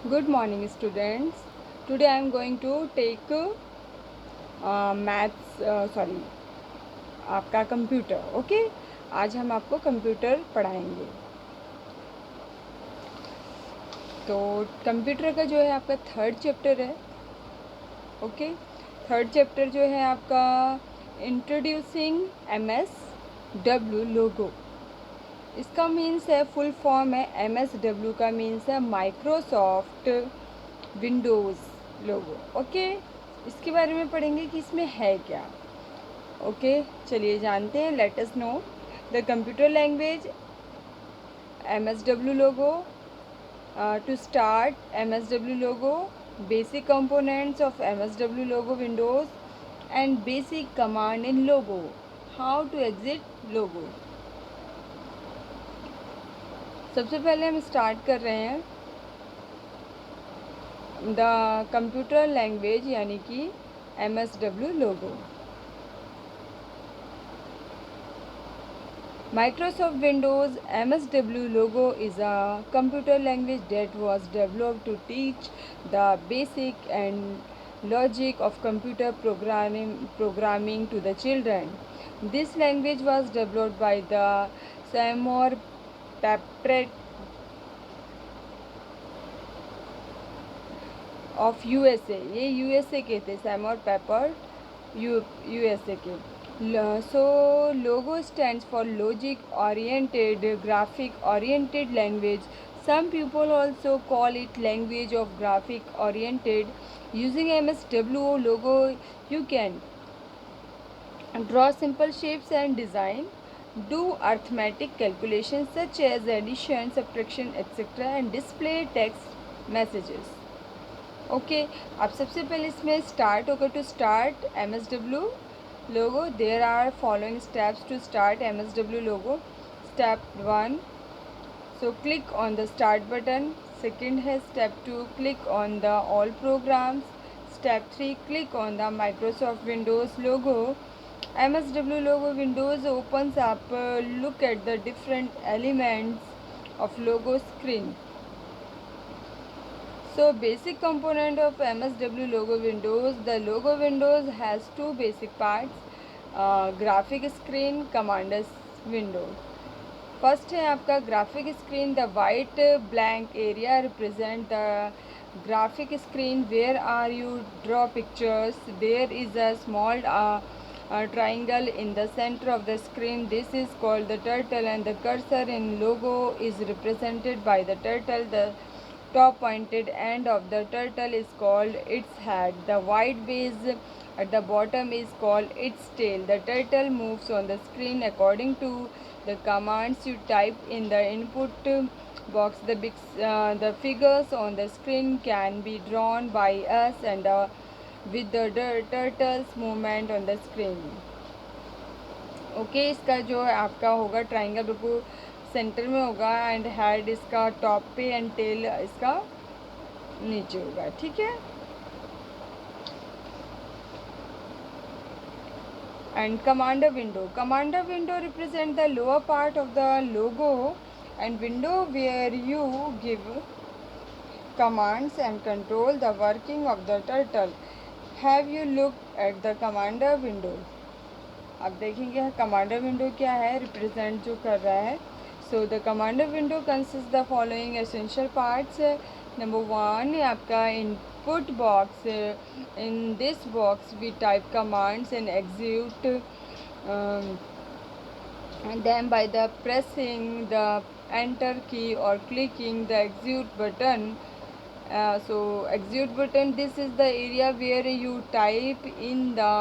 Good morning, students. Today I am going to take maths sorry आपका computer. Okay, आज हम आपको computer पढ़ाएंगे. तो कंप्यूटर का जो है आपका थर्ड चैप्टर है. ओके, थर्ड चैप्टर जो है आपका इंट्रोड्यूसिंग MS-W लोगो. इसका मीन्स है, फुल फॉर्म है, MS-W का मीन्स है माइक्रोसॉफ्ट विंडोज़ लोगो. ओके, इसके बारे में पढ़ेंगे कि इसमें है क्या. ओके, चलिए जानते हैं. Let us know the computer language MS-W logo. To start MS-W logo, basic components of MS-W logo windows and basic command in logo, how to exit logo. सबसे पहले हम स्टार्ट कर रहे हैं द कंप्यूटर लैंग्वेज यानी कि MS-W logo. Microsoft Windows MS-W logo is a computer language that was developed to teach the basic and logic of computer programming to the children. This language was developed by the Seymour Papert of USA. ये USA के थे, Seymour Papert USA के. So logo stands for logic oriented, graphic oriented language. Some people also call it language of graphic oriented. Using MS-W logo you can draw simple shapes and design, do arithmetic calculations such as addition, subtraction, etc. and display text messages. Okay, आप सबसे पहले इसमें start होगा. To start MS-W logo, there are following steps to start MS-W logo. Step 1, so click on the start button. Second है step 2, click on the all programs. Step 3, click on the Microsoft Windows logo. MS-W logo windows opens up. Look at the different elements of logo screen. So basic component of MS-W logo windows. The logo windows has two basic parts, graphic screen, commander window. First है आपका graphic screen. The white blank area represent the graphic screen where are you draw pictures. There is a small triangle in the center of the screen. This is called the turtle and the cursor in logo is represented by the turtle. The top pointed end of the turtle is called its head. The white base at the bottom is called its tail. The turtle moves on the screen according to the commands you type in the input box. The figures on the screen can be drawn by us and with the turtle's movement on the screen. Okay, इसका जो आपका होगा triangle बिल्कुल centre में होगा and head इसका top पे and tell इसका नीचे होगा. ठीक है. And commander window represent the lower part of the logo and window where you give commands and control the working of the turtle. Have you looked at the commander window? अब देखेंगे commander window क्या है, represent जो कर रहा है. So the commander window consist the following essential parts. Number 1 आपका input box. In this box we type commands and execute them by the pressing the enter key or clicking the execute button. So execute button, this is the area where you type in the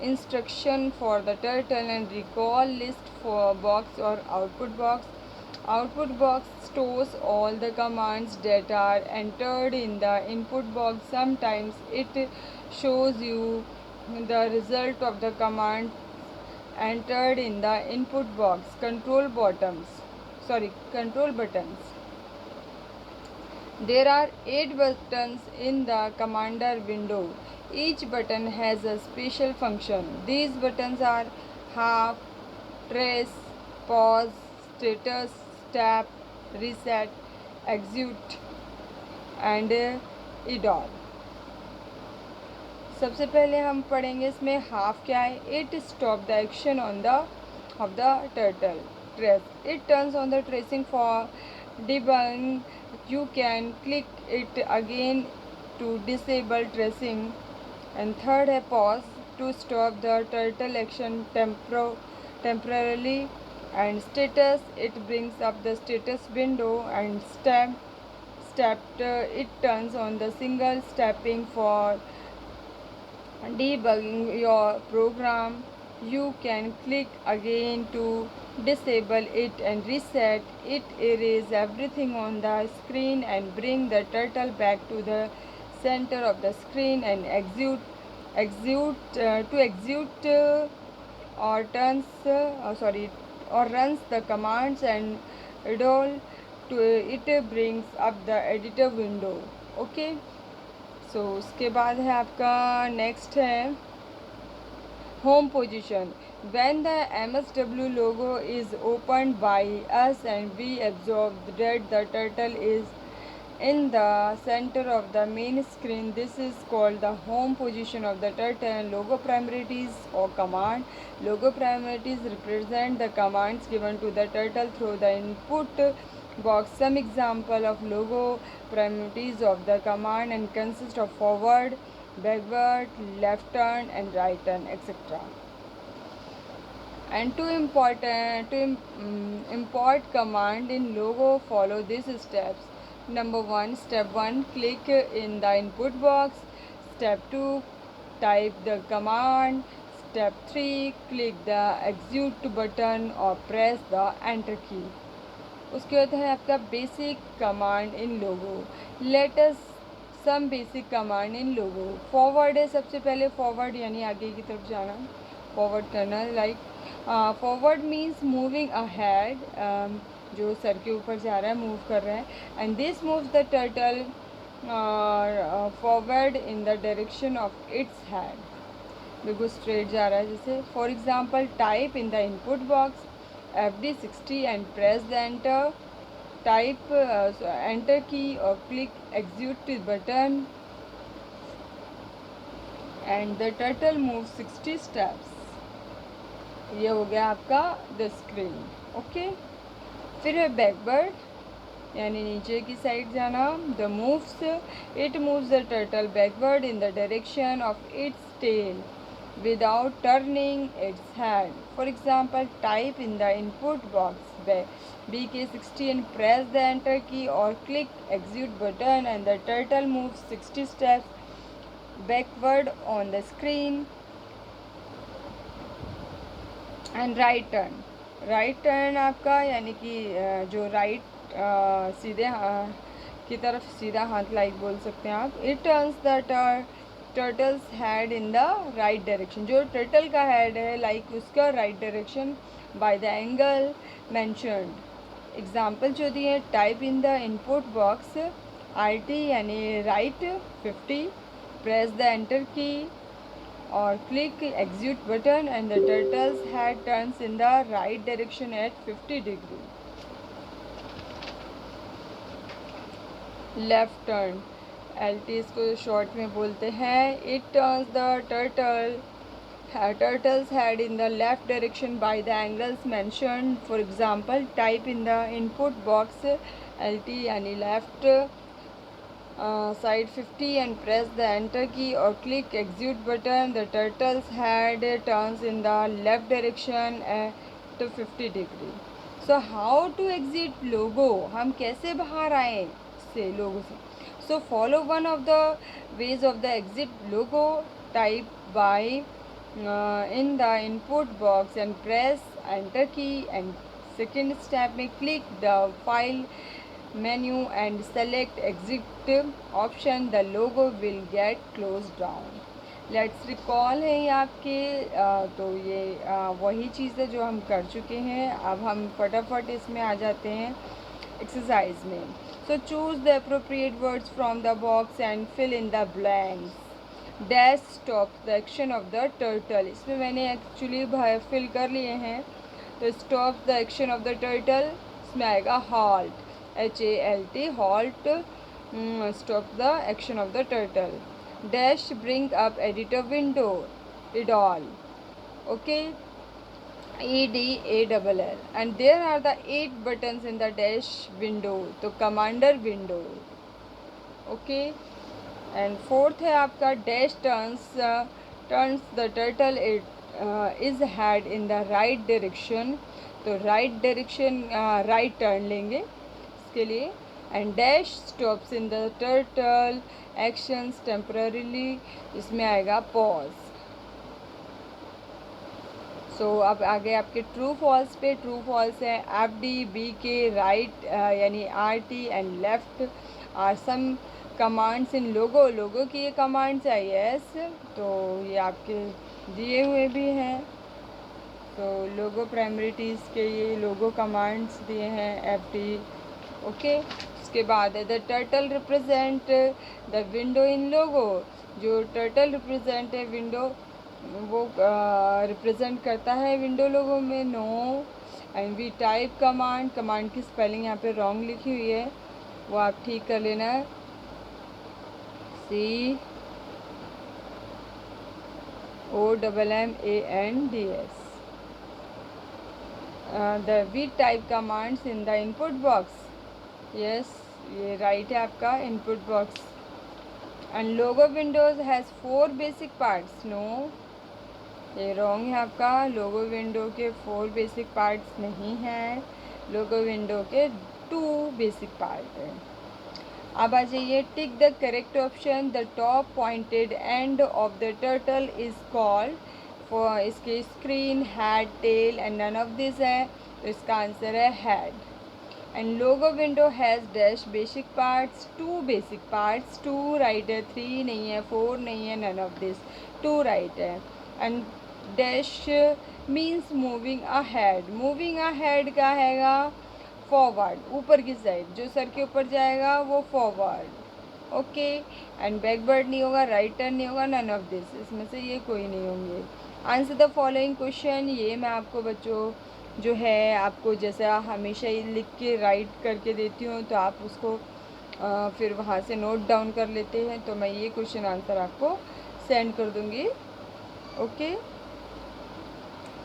instruction for the turtle and recall list for box or output box. Output box stores all the commands that are entered in the input box. Sometimes it shows you the result of the command entered in the input box. Control buttons. There are 8 buttons in the commander window. Each button has a special function. These buttons are half, trace, pause, status, tap, reset, execute and edall. सबसे पहले हम पढ़ेंगे इसमें हाफ क्या है। It stop the action on the of the turtle trace, it turns on the tracing for debug, you can click it again to disable tracing. And third है pause, to stop the turtle action temporarily. And status, it brings up the status window. And stepped, it turns on the single stepping for debugging your program. You can click again to disable it and reset it, erase everything on the screen and bring the turtle back to the center of the screen. And execute or runs the commands and idle to it brings up the editor window. Okay, so उसके बाद है आपका next है home position. When the MSW logo is opened by us and we observe that the turtle is in the center of the main screen, this is called the home position of the turtle. And logo primarities or command, logo primarities represent the commands given to the turtle through the input box. Some example of logo primarities of the command and consist of forward, backward, left turn and right turn, etc. And to import command in logo, follow these steps. Number 1, step 1, click in the input box. Step 2, type the command. Step 3, click the execute button or press the enter key. उसके बाद है आपका basic command in Logo. Let us some basic command in Logo. Forward है सबसे पहले, forward यानी आगे की तरफ जाना, फॉरवर्ड करना। Like forward means moving ahead, जो सर के ऊपर जा रहा है, मूव कर रहा है। And this moves the turtle forward in the direction of its head, बिल्कुल स्ट्रेट जा रहा है जैसे। For example, type in the input box FD60 and press the enter, type enter key or click execute button and the turtle moves 60 steps. ये हो गया आपका the screen. Okay, फिर है बैकवर्ड यानी नीचे की साइड जाना। The moves, it moves the turtle backward in the direction of its tail without turning its head. For example, type in the input box BK60 and press the enter key or click execute button and the turtle moves 60 steps backward on the screen. And right turn आपका यानी कि जो right सीधे की तरफ सीधा हाथ like बोल सकते हैं आप। It turns the turtles head in the right direction, जो टर्टल का हेड है लाइक उसका right direction by the angle mentioned. Example जो दिए, type in the input box RT यानी राइट 50, प्रेस द एंटर की और click execute button and the turtle's head turns in the right direction at 50 degree. Left turn, LT इसको short में बोलते हैं। It turns the turtle's head in the left direction by the angles mentioned. For example, type in the input box LT यानी left side 50 and press the enter key or click execute button. The turtle's head turns in the left direction at 50 degree. So how to exit logo, हम कैसे बाहर आए से लोगो से। So follow one of the ways of the exit logo. Type by in the input box and press enter key and second step में click the file menu and select exit option. The logo will get closed down. Let's recall है ये आपके तो ये वही चीज़ है जो हम कर चुके हैं। अब हम फटाफट इसमें आ जाते हैं एक्सरसाइज में। So choose the appropriate words from the box and fill in the blanks. Dash stop the action of the turtle, इसमें मैंने एक्चुअली फिल कर लिए हैं। तो stop the action of the turtle, इसमें आएगा halt, HALT, halt. stop the action of the turtle. Dash bring up editor window. It all. Okay. EDALL, and there are the 8 buttons in the dash window. तो commander window. Okay. And fourth है आपका dash turns the turtle is head in the right direction. तो right direction right turn लेंगे इसके लिए. And dash stops in the turtle actions temporarily. इसमें आएगा pause. सो अब आगे आपके ट्रू फॉल्स पे. ट्रू फॉल्स है FD के राइट यानी RT and left are some commands in logo. Logo की ये कमांड्स है यस. तो ये आपके दिए हुए भी हैं. तो लोगो प्राइमरीटीज़ के ये लोगो कमांड्स दिए हैं FD. ओके. उसके बाद है the turtle represent the window in logo. जो टर्टल रिप्रेजेंट है विंडो वो रिप्रेजेंट करता है विंडो लोगो में. No. And we type command. Command की स्पेलिंग यहाँ पे रॉन्ग लिखी हुई है, वो आप ठीक कर लेना. COMMANDS. The we type commands in the input box. Yes ये राइट है आपका input box. And Logo windows has 4 basic parts. No ये रॉन्ग है आपका. लोगो विंडो के 4 बेसिक पार्ट्स नहीं हैं. लोगो विंडो के 2 बेसिक पार्ट हैं. अब आ जाइए tick the correct option. The top pointed end of the turtle is called. For इसके screen head tail and none of this है, तो इसका आंसर है head. And logo window has dash basic parts. 2 basic parts. 2 right है, 3 नहीं है, 4 नहीं है, नन ऑफ दिस. 2 राइट है. And dash means moving ahead. Moving ahead का हैगा फॉरवर्ड, ऊपर की साइड. जो सर के ऊपर जाएगा वो फॉरवर्ड. ओके. एंड बैकवर्ड नहीं होगा, राइट टर्न नहीं होगा, नन ऑफ दिस. इसमें से ये कोई नहीं होंगे. Answer the following question. ये मैं आपको बच्चों जो है आपको जैसा हमेशा ही लिख के राइट करके देती हूँ, तो आप उसको फिर वहाँ से नोट डाउन कर लेते हैं. तो मैं ये क्वेश्चन आंसर आपको सेंड कर दूँगी. ओके.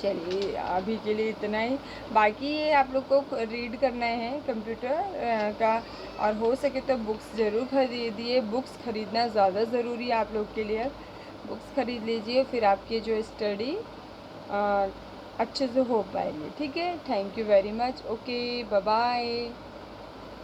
चलिए अभी के लिए इतना ही. बाकी ये आप लोग को रीड करना है कंप्यूटर का, और हो सके तो बुक्स ज़रूर खरीदिए. बुक्स ख़रीदना ज़्यादा ज़रूरी है आप लोग के लिए. बुक्स ख़रीद लीजिए, फिर आपकी जो स्टडी अच्छे से हो पाएगी. ठीक है. Thank you very much. Okay bye bye.